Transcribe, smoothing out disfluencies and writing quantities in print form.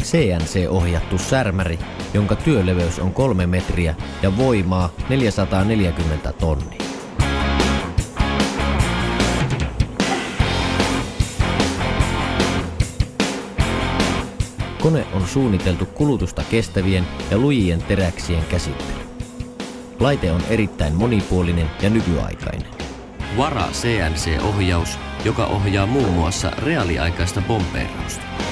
CNC-ohjattu särmäri, jonka työleveys on 3 metriä ja voimaa 440 tonnia. Kone on suunniteltu kulutusta kestävien ja lujien teräksien käsittelyyn. Laite on erittäin monipuolinen ja nykyaikainen. Vara CNC-ohjaus, joka ohjaa muun muassa reaaliaikaista pompeerausta.